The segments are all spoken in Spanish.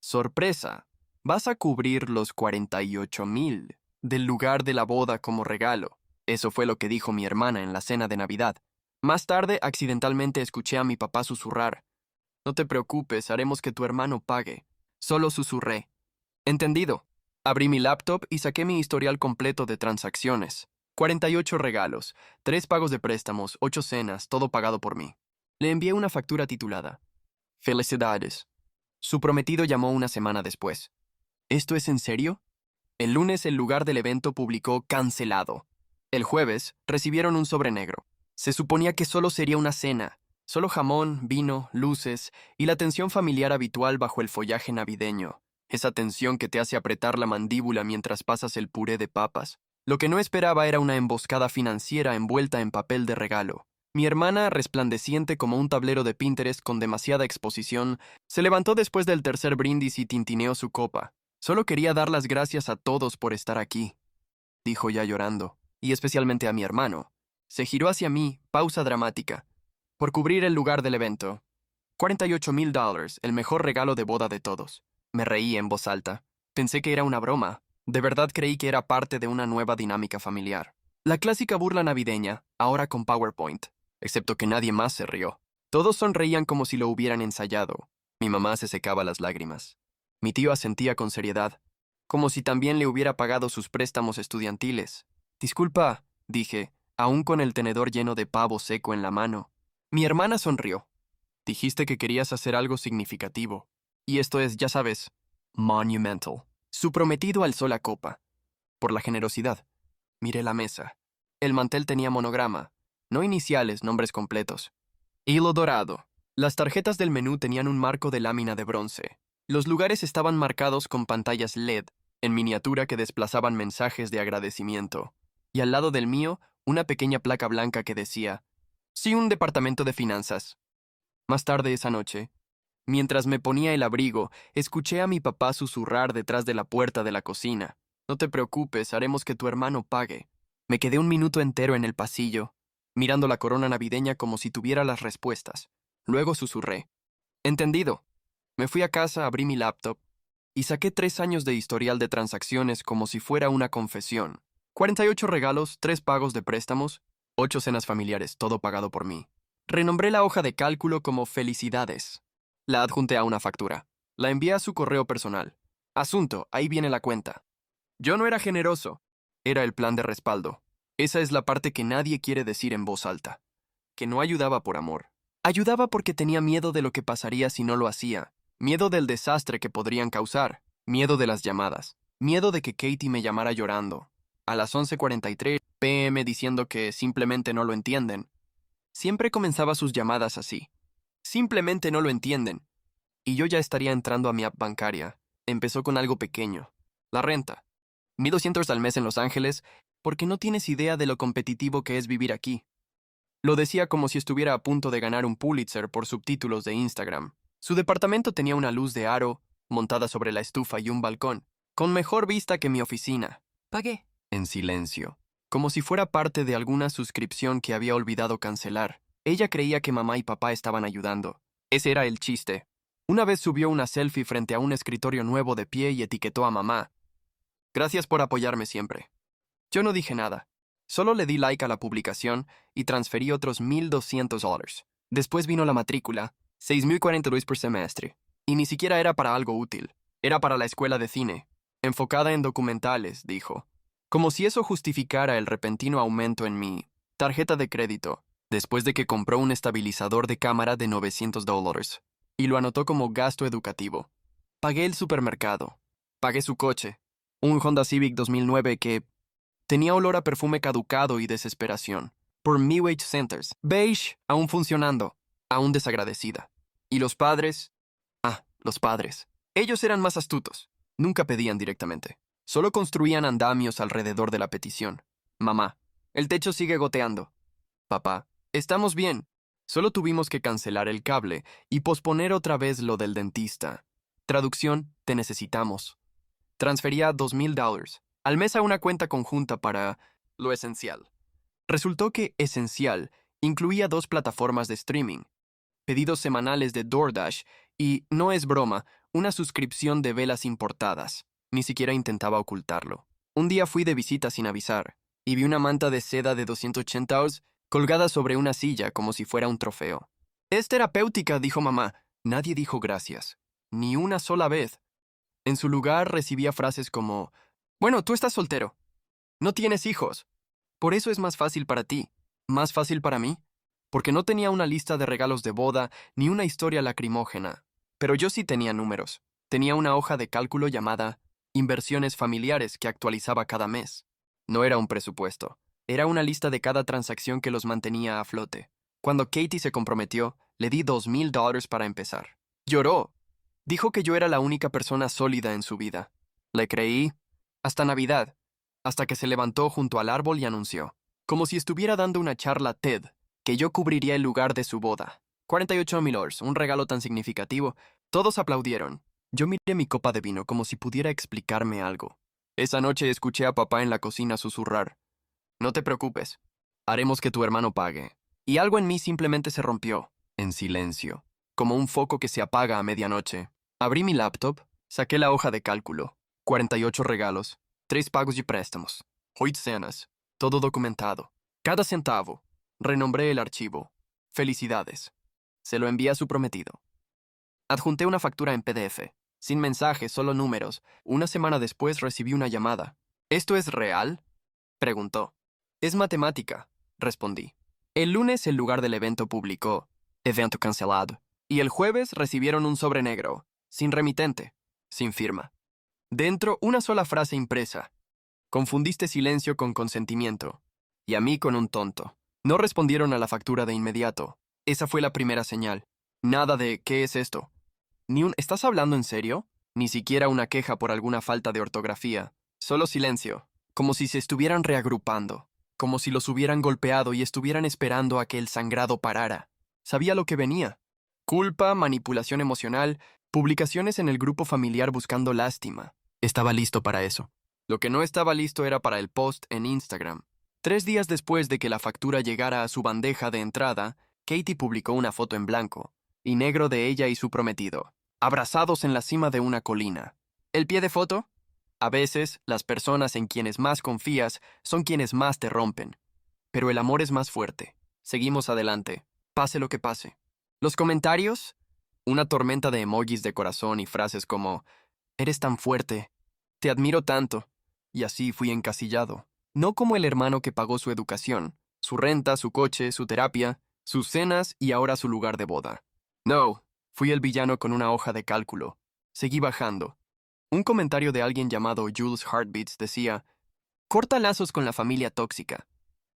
Sorpresa, vas a cubrir los 48,000 del lugar de la boda como regalo. Eso fue lo que dijo mi hermana en la cena de Navidad. Más tarde, accidentalmente escuché a mi papá susurrar. No te preocupes, haremos que tu hermano pague. Solo susurré. Entendido. Abrí mi laptop y saqué mi historial completo de transacciones. 48 regalos, 3 pagos de préstamos, 8 cenas, todo pagado por mí. Le envié una factura titulada. Felicidades. Su prometido llamó una semana después. ¿Esto es en serio? El lunes el lugar del evento publicó cancelado. El jueves recibieron un sobre negro. Se suponía que solo sería una cena, solo jamón, vino, luces y la tensión familiar habitual bajo el follaje navideño. Esa tensión que te hace apretar la mandíbula mientras pasas el puré de papas. Lo que no esperaba era una emboscada financiera envuelta en papel de regalo. Mi hermana, resplandeciente como un tablero de Pinterest con demasiada exposición, se levantó después del tercer brindis y tintineó su copa. Solo quería dar las gracias a todos por estar aquí, dijo ya llorando, y especialmente a mi hermano. Se giró hacia mí, pausa dramática, por cubrir el lugar del evento. $48,000, el mejor regalo de boda de todos. Me reí en voz alta. Pensé que era una broma. De verdad creí que era parte de una nueva dinámica familiar. La clásica burla navideña, ahora con PowerPoint, excepto que nadie más se rió. Todos sonreían como si lo hubieran ensayado. Mi mamá se secaba las lágrimas. Mi tío asentía con seriedad, como si también le hubiera pagado sus préstamos estudiantiles. Disculpa, dije, aún con el tenedor lleno de pavo seco en la mano. Mi hermana sonrió. Dijiste que querías hacer algo significativo. Y esto es, ya sabes, monumental. Su prometido alzó la copa. Por la generosidad. Miré la mesa. El mantel tenía monograma, no iniciales, nombres completos. Hilo dorado. Las tarjetas del menú tenían un marco de lámina de bronce. Los lugares estaban marcados con pantallas LED, en miniatura que desplazaban mensajes de agradecimiento. Y al lado del mío, una pequeña placa blanca que decía, sí, un departamento de finanzas. Más tarde esa noche, mientras me ponía el abrigo, escuché a mi papá susurrar detrás de la puerta de la cocina. No te preocupes, haremos que tu hermano pague. Me quedé un minuto entero en el pasillo, mirando la corona navideña como si tuviera las respuestas. Luego susurré. Entendido. Me fui a casa, abrí mi laptop y saqué 3 años de historial de transacciones como si fuera una confesión. 48 regalos, 3 pagos de préstamos, 8 cenas familiares, todo pagado por mí. Renombré la hoja de cálculo como Felicidades. La adjunté a una factura. La envié a su correo personal. Asunto, ahí viene la cuenta. Yo no era generoso. Era el plan de respaldo. Esa es la parte que nadie quiere decir en voz alta. Que no ayudaba por amor. Ayudaba porque tenía miedo de lo que pasaría si no lo hacía. Miedo del desastre que podrían causar. Miedo de las llamadas. Miedo de que Katie me llamara llorando. A las 11:43 p.m. diciendo que simplemente no lo entienden. Siempre comenzaba sus llamadas así. Simplemente no lo entienden. Y yo ya estaría entrando a mi app bancaria. Empezó con algo pequeño. La renta. $1,200 al mes en Los Ángeles, porque no tienes idea de lo competitivo que es vivir aquí. Lo decía como si estuviera a punto de ganar un Pulitzer por subtítulos de Instagram. Su departamento tenía una luz de aro, montada sobre la estufa y un balcón, con mejor vista que mi oficina. Pagué. En silencio. Como si fuera parte de alguna suscripción que había olvidado cancelar. Ella creía que mamá y papá estaban ayudando. Ese era el chiste. Una vez subió una selfie frente a un escritorio nuevo de pie y etiquetó a mamá. Gracias por apoyarme siempre. Yo no dije nada. Solo le di like a la publicación y transferí otros $1,200. Después vino la matrícula, $6,042 por semestre. Y ni siquiera era para algo útil. Era para la escuela de cine. Enfocada en documentales, dijo. Como si eso justificara el repentino aumento en mi tarjeta de crédito, después de que compró un estabilizador de cámara de $900. Y lo anotó como gasto educativo. Pagué el supermercado. Pagué su coche. Un Honda Civic 2009 que tenía olor a perfume caducado y desesperación. Por Mewage Centers. Beige, aún funcionando. Aún desagradecida. Y los padres... los padres. Ellos eran más astutos. Nunca pedían directamente. Solo construían andamios alrededor de la petición. Mamá, el techo sigue goteando. Papá, estamos bien. Solo tuvimos que cancelar el cable y posponer otra vez lo del dentista. Traducción, te necesitamos. Transfería $2,000 al mes a una cuenta conjunta para lo esencial. Resultó que esencial incluía 2 plataformas de streaming, pedidos semanales de DoorDash y, no es broma, Una suscripción de velas importadas. Ni siquiera intentaba ocultarlo. Un día fui de visita sin avisar, y vi una manta de seda de 280 euros colgada sobre una silla como si fuera un trofeo. «Es terapéutica», dijo mamá. Nadie dijo gracias. Ni una sola vez. En su lugar recibía frases como: «Bueno, tú estás soltero. No tienes hijos. Por eso es más fácil para ti. ¿Más fácil para mí?» Porque no tenía una lista de regalos de boda ni una historia lacrimógena. Pero yo sí tenía números. Tenía una hoja de cálculo llamada inversiones familiares que actualizaba cada mes. No era un presupuesto. Era una lista de cada transacción que los mantenía a flote. Cuando Katie se comprometió, le di $2,000 para empezar. Lloró. Dijo que yo era la única persona sólida en su vida. Le creí. Hasta Navidad. Hasta que se levantó junto al árbol y anunció, como si estuviera dando una charla TED, que yo cubriría el lugar de su boda. $48,000, un regalo tan significativo. Todos aplaudieron. Yo miré mi copa de vino como si pudiera explicarme algo. Esa noche escuché a papá en la cocina susurrar: «No te preocupes. Haremos que tu hermano pague». Y algo en mí simplemente se rompió, en silencio, como un foco que se apaga a medianoche. Abrí mi laptop, saqué la hoja de cálculo. 48 regalos, 3 pagos y préstamos, 8 cenas, todo documentado. Cada centavo. Renombré el archivo. Felicidades. Se lo envié a su prometido. Adjunté una factura en PDF. Sin mensajes, solo números. Una semana después recibí una llamada. «¿Esto es real?», preguntó. «Es matemática», respondí. El lunes el lugar del evento publicó: «Evento cancelado». Y el jueves recibieron un sobre negro, sin remitente, sin firma. Dentro una sola frase impresa: «Confundiste silencio con consentimiento». Y a mí con un tonto. No respondieron a la factura de inmediato. Esa fue la primera señal. Nada de «¿qué es esto?». Ni un «¿estás hablando en serio?». Ni siquiera una queja por alguna falta de ortografía. Solo silencio, como si se estuvieran reagrupando, como si los hubieran golpeado y estuvieran esperando a que el sangrado parara. Sabía lo que venía. Culpa, manipulación emocional, publicaciones en el grupo familiar buscando lástima. Estaba listo para eso. Lo que no estaba listo era para el post en Instagram. 3 días después de que la factura llegara a su bandeja de entrada, Katie publicó una foto en blanco y negro de ella y su prometido, abrazados en la cima de una colina. ¿El pie de foto? A veces, las personas en quienes más confías son quienes más te rompen. Pero el amor es más fuerte. Seguimos adelante, pase lo que pase. Los comentarios, una tormenta de emojis de corazón y frases como: «Eres tan fuerte», «Te admiro tanto». Y así fui encasillado. No como el hermano que pagó su educación, su renta, su coche, su terapia, sus cenas y ahora su lugar de boda. No, fui el villano con una hoja de cálculo. Seguí bajando. Un comentario de alguien llamado Jules Heartbeats decía: «Corta lazos con la familia tóxica.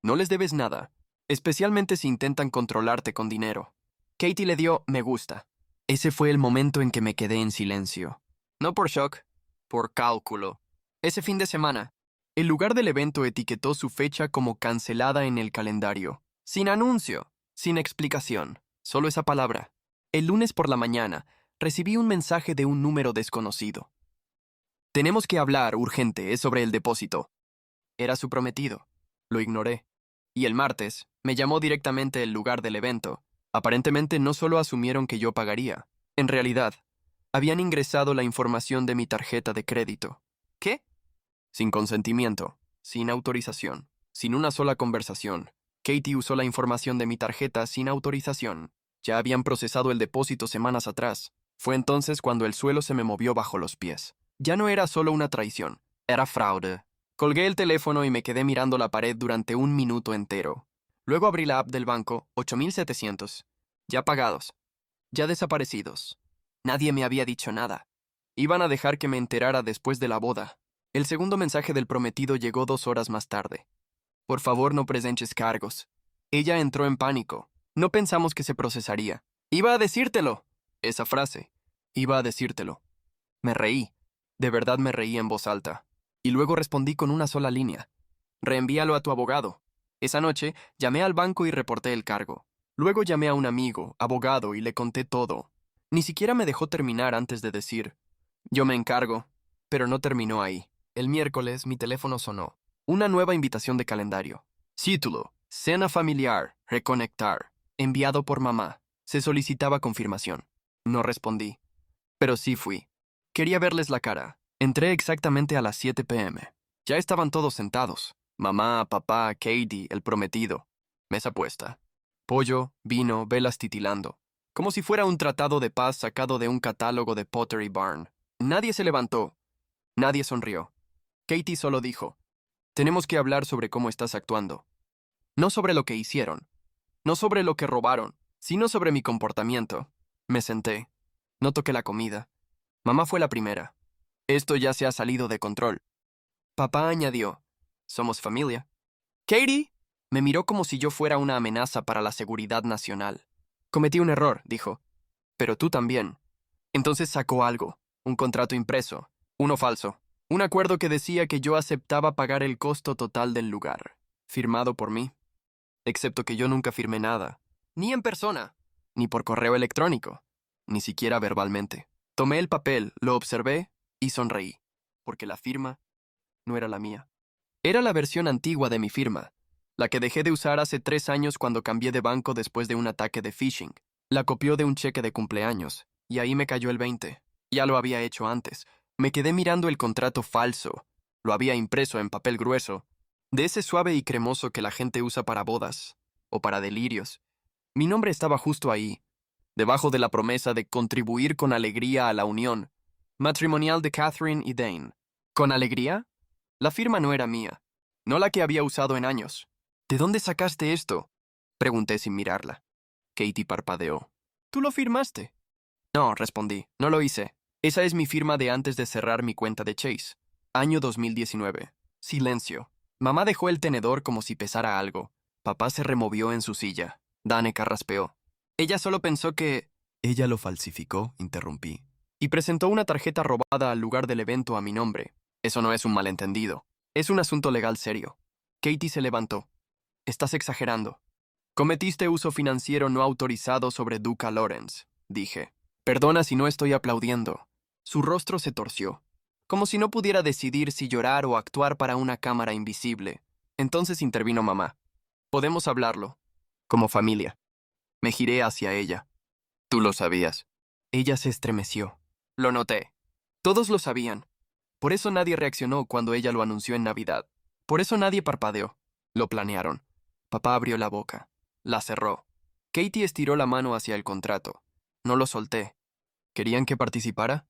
No les debes nada, especialmente si intentan controlarte con dinero». Katie le dio me gusta. Ese fue el momento en que me quedé en silencio. No por shock, por cálculo. Ese fin de semana, el lugar del evento etiquetó su fecha como cancelada en el calendario. Sin anuncio, sin explicación, solo esa palabra. El lunes por la mañana, recibí un mensaje de un número desconocido. «Tenemos que hablar, urgente, es sobre el depósito». Era su prometido. Lo ignoré. Y el martes, me llamó directamente el lugar del evento. Aparentemente no solo asumieron que yo pagaría. En realidad, habían ingresado la información de mi tarjeta de crédito. ¿Qué? Sin consentimiento, sin autorización, sin una sola conversación. Katie usó la información de mi tarjeta sin autorización. Ya habían procesado el depósito semanas atrás. Fue entonces cuando el suelo se me movió bajo los pies. Ya no era solo una traición, era fraude. Colgué el teléfono y me quedé mirando la pared durante 1 minuto entero. Luego abrí la app del banco, 8,700. Ya pagados. Ya desaparecidos. Nadie me había dicho nada. Iban a dejar que me enterara después de la boda. El segundo mensaje del prometido llegó 2 horas más tarde. «Por favor, no presentes cargos». Ella entró en pánico. No pensamos que se procesaría. «Iba a decírtelo». Esa frase. «Iba a decírtelo». Me reí. De verdad me reí en voz alta. Y luego respondí con una sola línea: «Reenvíalo a tu abogado». Esa noche, llamé al banco y reporté el cargo. Luego llamé a un amigo, abogado, y le conté todo. Ni siquiera me dejó terminar antes de decir: «Yo me encargo». Pero no terminó ahí. El miércoles mi teléfono sonó. Una nueva invitación de calendario. Título: Cena familiar, reconectar. Enviado por mamá. Se solicitaba confirmación. No respondí. Pero sí fui. Quería verles la cara. Entré exactamente a las 7 p.m. Ya estaban todos sentados. Mamá, papá, Katie, el prometido. Mesa puesta. Pollo, vino, velas titilando. Como si fuera un tratado de paz sacado de un catálogo de Pottery Barn. Nadie se levantó. Nadie sonrió. Katie solo dijo, tenemos que hablar sobre cómo estás actuando. No sobre lo que hicieron. No sobre lo que robaron, sino sobre mi comportamiento. Me senté. No toqué la comida. Mamá fue la primera. Esto ya se ha salido de control. Papá añadió, somos familia. Katie me miró como si yo fuera una amenaza para la seguridad nacional. Cometí un error, dijo. Pero tú también. Entonces sacó algo, un contrato impreso, uno falso, un acuerdo que decía que yo aceptaba pagar el costo total del lugar, firmado por mí. Excepto que yo nunca firmé nada, ni en persona, ni por correo electrónico, ni siquiera verbalmente. Tomé el papel, lo observé y sonreí, porque la firma no era la mía. Era la versión antigua de mi firma, la que dejé de usar hace 3 años cuando cambié de banco después de un ataque de phishing. La copió de un cheque de cumpleaños, y ahí me cayó el 20. Ya lo había hecho antes. Me quedé mirando el contrato falso. Lo había impreso en papel grueso, de ese suave y cremoso que la gente usa para bodas, o para delirios. Mi nombre estaba justo ahí, debajo de la promesa de contribuir con alegría a la unión matrimonial de Catherine y Dane. ¿Con alegría? La firma no era mía, no la que había usado en años. ¿De dónde sacaste esto?, pregunté sin mirarla. Katie parpadeó. ¿Tú lo firmaste? No, respondí, no lo hice. Esa es mi firma de antes de cerrar mi cuenta de Chase. Año 2019. Silencio. Mamá dejó el tenedor como si pesara algo. Papá se removió en su silla. Dane carraspeó. Ella solo pensó que... Ella lo falsificó, interrumpí. Y presentó una tarjeta robada al lugar del evento a mi nombre. Eso no es un malentendido. Es un asunto legal serio. Katie se levantó. Estás exagerando. Cometiste uso financiero no autorizado sobre Duca Lawrence, dije. Perdona si no estoy aplaudiendo. Su rostro se torció, como si no pudiera decidir si llorar o actuar para una cámara invisible. Entonces intervino mamá. Podemos hablarlo. Como familia. Me giré hacia ella. Tú lo sabías. Ella se estremeció. Lo noté. Todos lo sabían. Por eso nadie reaccionó cuando ella lo anunció en Navidad. Por eso nadie parpadeó. Lo planearon. Papá abrió la boca. La cerró. Katie estiró la mano hacia el contrato. No lo solté. ¿Querían que participara?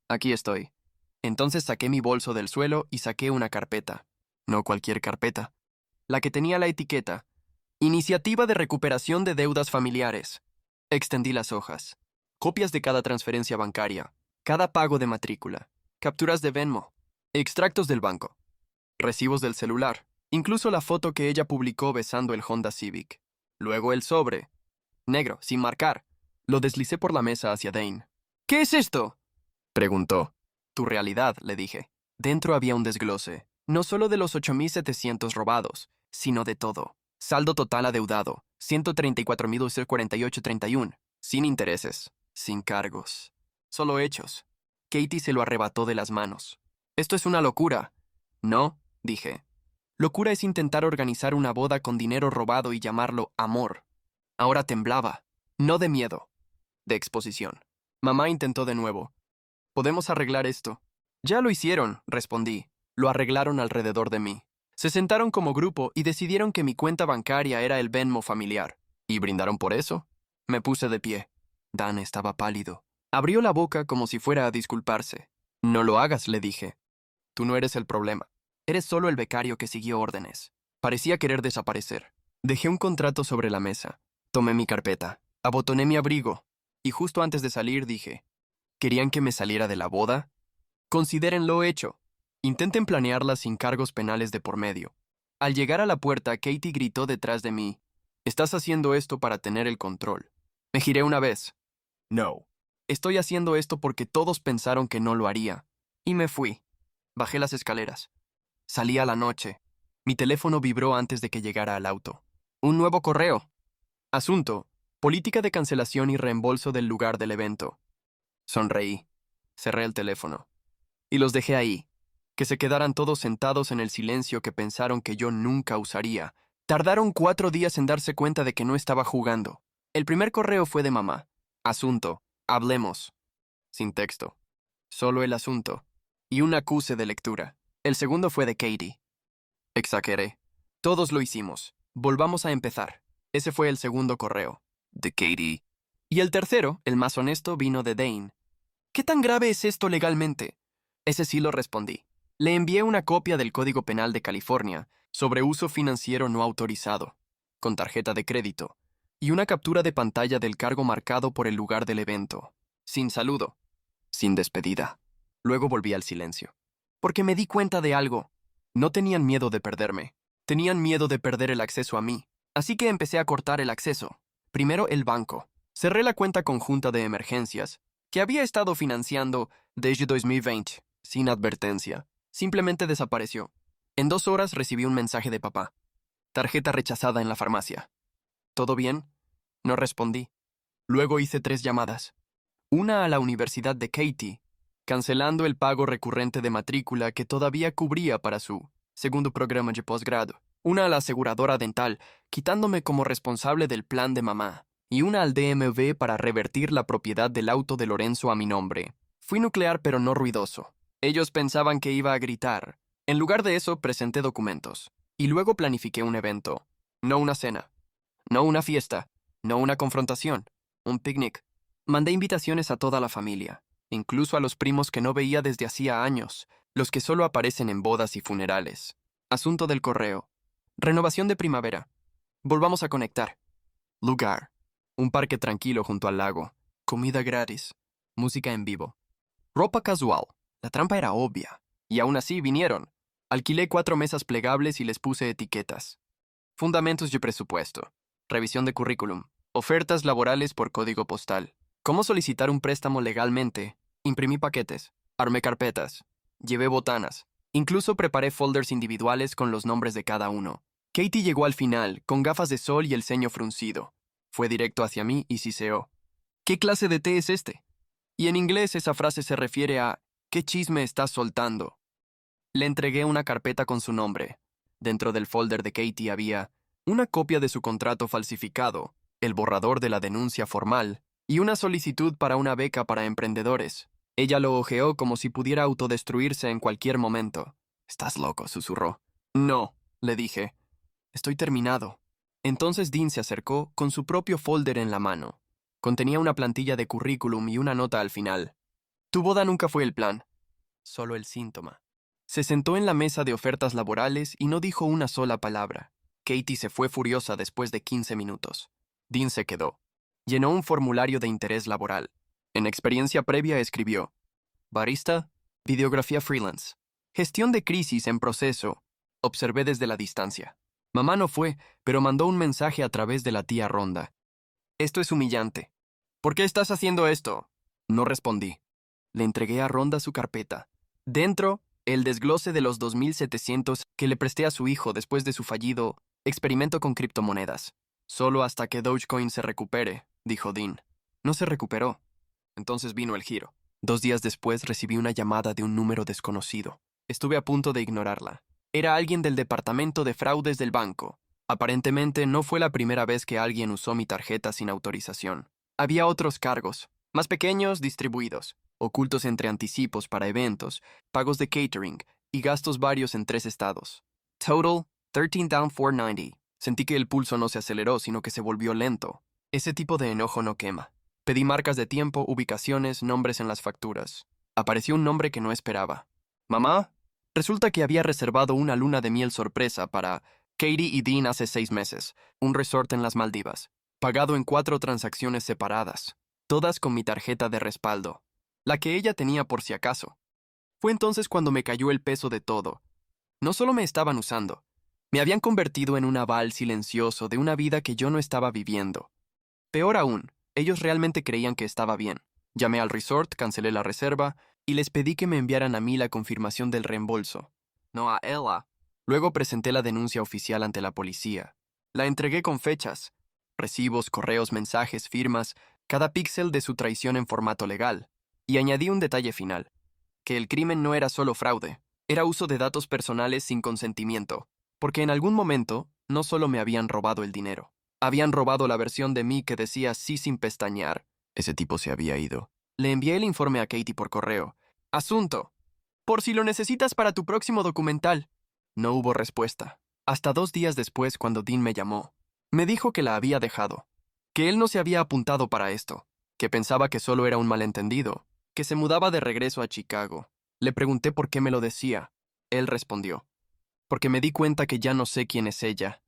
Aquí estoy. Entonces saqué mi bolso del suelo y saqué una carpeta. No cualquier carpeta. La que tenía la etiqueta. Iniciativa de recuperación de deudas familiares. Extendí las hojas. Copias de cada transferencia bancaria. Cada pago de matrícula. Capturas de Venmo. Extractos del banco. Recibos del celular. Incluso la foto que ella publicó besando el Honda Civic. Luego el sobre. Negro, sin marcar. Lo deslicé por la mesa hacia Dane. ¿Qué es esto?, preguntó. Tu realidad, le dije. Dentro había un desglose, no solo de los 8.700 robados, sino de todo. Saldo total adeudado, 134.248.31, sin intereses, sin cargos. Solo hechos. Katie se lo arrebató de las manos. Esto es una locura. No, dije. Locura es intentar organizar una boda con dinero robado y llamarlo amor. Ahora temblaba, no de miedo, de exposición. Mamá intentó de nuevo. ¿Podemos arreglar esto? Ya lo hicieron, respondí. Lo arreglaron alrededor de mí. Se sentaron como grupo y decidieron que mi cuenta bancaria era el Venmo familiar. ¿Y brindaron por eso? Me puse de pie. Dan estaba pálido. Abrió la boca como si fuera a disculparse. No lo hagas, le dije. Tú no eres el problema. Eres solo el becario que siguió órdenes. Parecía querer desaparecer. Dejé un contrato sobre la mesa. Tomé mi carpeta. Abotoné mi abrigo. Y justo antes de salir dije, ¿querían que me saliera de la boda? Consideren lo hecho. Intenten planearla sin cargos penales de por medio. Al llegar a la puerta, Katie gritó detrás de mí, «Estás haciendo esto para tener el control». Me giré una vez. No. Estoy haciendo esto porque todos pensaron que no lo haría. Y me fui. Bajé las escaleras. Salí a la noche. Mi teléfono vibró antes de que llegara al auto. Un nuevo correo. Asunto: política de cancelación y reembolso del lugar del evento. Sonreí. Cerré el teléfono. Y los dejé ahí. Que se quedaran todos sentados en el silencio que pensaron que yo nunca usaría. Tardaron 4 días en darse cuenta de que no estaba jugando. El primer correo fue de mamá. Asunto: hablemos. sin texto. Solo el asunto. Y un acuse de lectura. El segundo fue de Katie. Exageré. Todos lo hicimos. Volvamos a empezar. Ese fue el segundo correo. De Katie. Y el tercero, el más honesto, vino de Dane. ¿Qué tan grave es esto legalmente? Ese sí lo respondí. Le envié una copia del Código Penal de California sobre uso financiero no autorizado, con tarjeta de crédito, y una captura de pantalla del cargo marcado por el lugar del evento. Sin saludo. Sin despedida. Luego volví al silencio. Porque me di cuenta de algo. No tenían miedo de perderme. Tenían miedo de perder el acceso a mí. Así que empecé a cortar el acceso. Primero el banco. Cerré la cuenta conjunta de emergencias, que había estado financiando desde 2020, sin advertencia. Simplemente desapareció. En 2 horas recibí un mensaje de papá. Tarjeta rechazada en la farmacia. ¿Todo bien? No respondí. Luego hice 3 llamadas. Una a la Universidad de Katy, cancelando el pago recurrente de matrícula que todavía cubría para su segundo programa de posgrado. Una a la aseguradora dental, quitándome como responsable del plan de mamá. Y una al DMV para revertir la propiedad del auto de Lorenzo a mi nombre. Fui nuclear pero no ruidoso. Ellos pensaban que iba a gritar. En lugar de eso, presenté documentos. Y luego planifiqué un evento. No una cena. No una fiesta. No una confrontación. Un picnic. Mandé invitaciones a toda la familia, incluso a los primos que no veía desde hacía años, los que solo aparecen en bodas y funerales. Asunto del correo. Renovación de primavera. Volvamos a conectar. Lugar. Un parque tranquilo junto al lago. Comida gratis. Música en vivo. Ropa casual. La trampa era obvia. Y aún así vinieron. Alquilé 4 mesas plegables y les puse etiquetas. Fundamentos de presupuesto. Revisión de currículum. Ofertas laborales por código postal. Cómo solicitar un préstamo legalmente. Imprimí paquetes. Armé carpetas. Llevé botanas. Incluso preparé folders individuales con los nombres de cada uno. Katie llegó al final, con gafas de sol y el ceño fruncido. Fue directo hacia mí y siseó. ¿Qué clase de té es este? Y en inglés esa frase se refiere a ¿qué chisme estás soltando? Le entregué una carpeta con su nombre. Dentro del folder de Katie había una copia de su contrato falsificado, el borrador de la denuncia formal y una solicitud para una beca para emprendedores. Ella lo hojeó como si pudiera autodestruirse en cualquier momento. «Estás loco», susurró. «No», le dije. «Estoy terminado». Entonces Dean se acercó con su propio folder en la mano. Contenía una plantilla de currículum y una nota al final. «Tu boda nunca fue el plan, solo el síntoma». Se sentó en la mesa de ofertas laborales y no dijo una sola palabra. Katie se fue furiosa después de 15 minutos. Dean se quedó. Llenó un formulario de interés laboral. En experiencia previa escribió: barista, videografía freelance, gestión de crisis en proceso. Observé desde la distancia. Mamá no fue, pero mandó un mensaje a través de la tía Ronda. «Esto es humillante». «¿Por qué estás haciendo esto?». No respondí. Le entregué a Ronda su carpeta. Dentro, el desglose de los 2.700 que le presté a su hijo después de su fallido experimento con criptomonedas. «Solo hasta que Dogecoin se recupere», dijo Dean. No se recuperó. Entonces vino el giro. 2 días después recibí una llamada de un número desconocido. Estuve a punto de ignorarla. Era alguien del departamento de fraudes del banco. Aparentemente no fue la primera vez que alguien usó mi tarjeta sin autorización. Había otros cargos, más pequeños, distribuidos, ocultos entre anticipos para eventos, pagos de catering y gastos varios en 3 estados. Total, 13 down 490. Sentí que el pulso no se aceleró, sino que se volvió lento. Ese tipo de enojo no quema. Pedí marcas de tiempo, ubicaciones, nombres en las facturas. Apareció un nombre que no esperaba. «¿Mamá?» Resulta que había reservado una luna de miel sorpresa para Katie y Dean hace 6 meses, un resort en las Maldivas, pagado en 4 transacciones separadas, todas con mi tarjeta de respaldo, la que ella tenía por si acaso. Fue entonces cuando me cayó el peso de todo. No solo me estaban usando, me habían convertido en un aval silencioso de una vida que yo no estaba viviendo. Peor aún, ellos realmente creían que estaba bien. Llamé al resort, cancelé la reserva y les pedí que me enviaran a mí la confirmación del reembolso, no a ella. Luego presenté la denuncia oficial ante la policía. La entregué con fechas, recibos, correos, mensajes, firmas, cada píxel de su traición en formato legal. Y añadí un detalle final, que el crimen no era solo fraude, era uso de datos personales sin consentimiento, porque en algún momento no solo me habían robado el dinero, habían robado la versión de mí que decía sí sin pestañear. Ese tipo se había ido. Le envié el informe a Katie por correo. Asunto. Por si lo necesitas para tu próximo documental. No hubo respuesta. Hasta 2 días después, cuando Dean me llamó, me dijo que la había dejado, que él no se había apuntado para esto, que pensaba que solo era un malentendido, que se mudaba de regreso a Chicago. Le pregunté por qué me lo decía. Él respondió, porque me di cuenta que ya no sé quién es ella,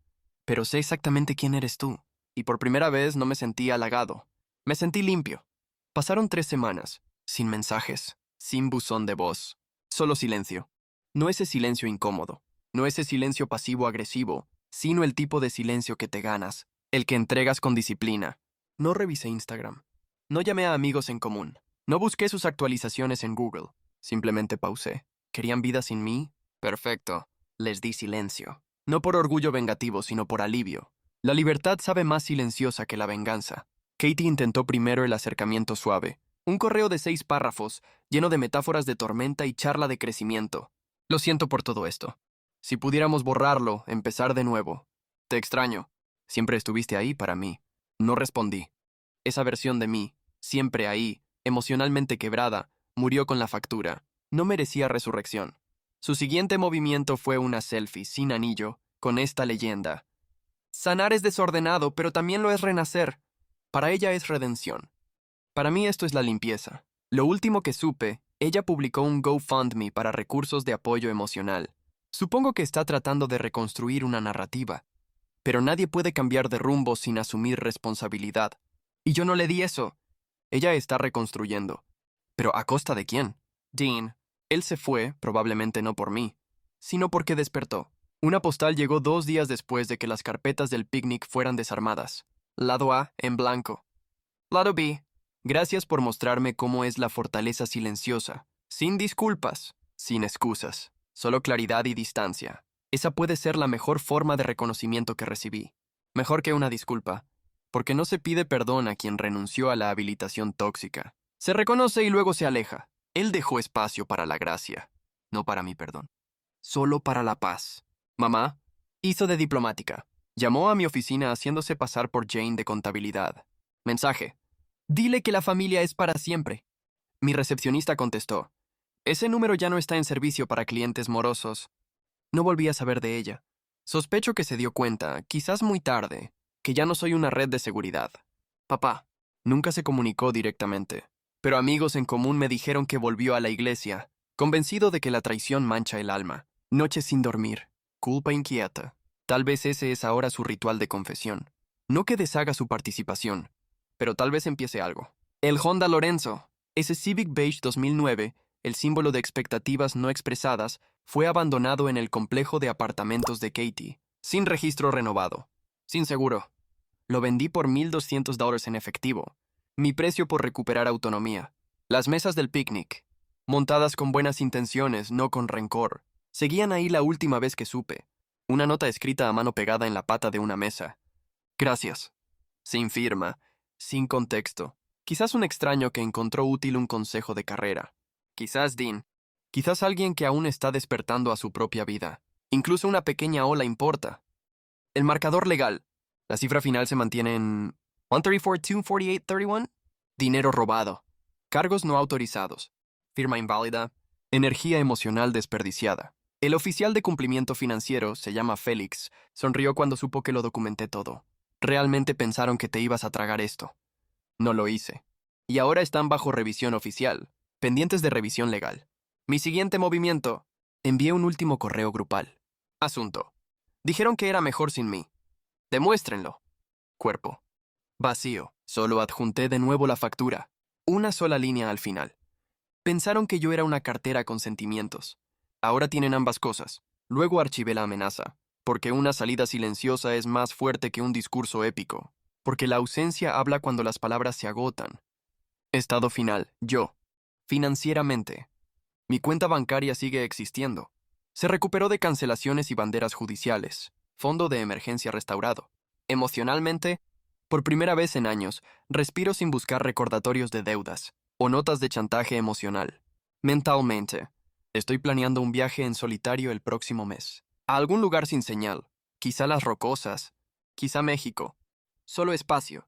pero sé exactamente quién eres tú. Y por primera vez no me sentí halagado. Me sentí limpio. Pasaron 3 semanas, sin mensajes, sin buzón de voz, solo silencio. No ese silencio incómodo, no ese silencio pasivo-agresivo, sino el tipo de silencio que te ganas, el que entregas con disciplina. No revisé Instagram. No llamé a amigos en común. No busqué sus actualizaciones en Google. Simplemente pausé. ¿Querían vida sin mí? Perfecto. Les di silencio. No por orgullo vengativo, sino por alivio. La libertad sabe más silenciosa que la venganza. Katie intentó primero el acercamiento suave. Un correo de 6 párrafos, lleno de metáforas de tormenta y charla de crecimiento. Lo siento por todo esto. Si pudiéramos borrarlo, empezar de nuevo. Te extraño. Siempre estuviste ahí para mí. No respondí. Esa versión de mí, siempre ahí, emocionalmente quebrada, murió con la factura. No merecía resurrección. Su siguiente movimiento fue una selfie sin anillo, con esta leyenda. Sanar es desordenado, pero también lo es renacer. Para ella es redención. Para mí esto es la limpieza. Lo último que supe, ella publicó un GoFundMe para recursos de apoyo emocional. Supongo que está tratando de reconstruir una narrativa, pero nadie puede cambiar de rumbo sin asumir responsabilidad. Y yo no le di eso. Ella está reconstruyendo. ¿Pero a costa de quién? Dean. Él se fue, probablemente no por mí, sino porque despertó. Una postal llegó 2 días después de que las carpetas del picnic fueran desarmadas. Lado A, en blanco. Lado B. Gracias por mostrarme cómo es la fortaleza silenciosa. Sin disculpas, sin excusas. Solo claridad y distancia. Esa puede ser la mejor forma de reconocimiento que recibí. Mejor que una disculpa. Porque no se pide perdón a quien renunció a la habilitación tóxica. Se reconoce y luego se aleja. Él dejó espacio para la gracia, no para mi perdón. Solo para la paz. Mamá hizo de diplomática. Llamó a mi oficina haciéndose pasar por Jane de contabilidad. Mensaje. Dile que la familia es para siempre. Mi recepcionista contestó. Ese número ya no está en servicio para clientes morosos. No volví a saber de ella. Sospecho que se dio cuenta, quizás muy tarde, que ya no soy una red de seguridad. Papá. Nunca se comunicó directamente, pero amigos en común me dijeron que volvió a la iglesia, convencido de que la traición mancha el alma. Noches sin dormir, culpa inquieta. Tal vez ese es ahora su ritual de confesión. No que deshaga su participación, pero tal vez empiece algo. El Honda Lorenzo, ese Civic Beige 2009, el símbolo de expectativas no expresadas, fue abandonado en el complejo de apartamentos de Katie, sin registro renovado, sin seguro. Lo vendí por $1,200 en efectivo, mi precio por recuperar autonomía. Las mesas del picnic, montadas con buenas intenciones, no con rencor, seguían ahí la última vez que supe. Una nota escrita a mano pegada en la pata de una mesa. Gracias. Sin firma, sin contexto. Quizás un extraño que encontró útil un consejo de carrera. Quizás Dean. Quizás alguien que aún está despertando a su propia vida. Incluso una pequeña ola importa. El marcador legal. La cifra final se mantiene en 134,248,31. Dinero robado. Cargos no autorizados. Firma inválida. Energía emocional desperdiciada. El oficial de cumplimiento financiero, se llama Félix, sonrió cuando supo que lo documenté todo. Realmente pensaron que te ibas a tragar esto. No lo hice. Y ahora están bajo revisión oficial, pendientes de revisión legal. Mi siguiente movimiento. Envié un último correo grupal. Asunto. Dijeron que era mejor sin mí. Demuéstrenlo. Cuerpo. Vacío. Solo adjunté de nuevo la factura. Una sola línea al final. Pensaron que yo era una cartera con sentimientos. Ahora tienen ambas cosas. Luego archivé la amenaza. Porque una salida silenciosa es más fuerte que un discurso épico. Porque la ausencia habla cuando las palabras se agotan. Estado final. Yo. Financieramente. Mi cuenta bancaria sigue existiendo. Se recuperó de cancelaciones y banderas judiciales. Fondo de emergencia restaurado. Emocionalmente, por primera vez en años, respiro sin buscar recordatorios de deudas o notas de chantaje emocional. Mentalmente, estoy planeando un viaje en solitario el próximo mes. A algún lugar sin señal. Quizá las Rocosas. Quizá México. Solo espacio.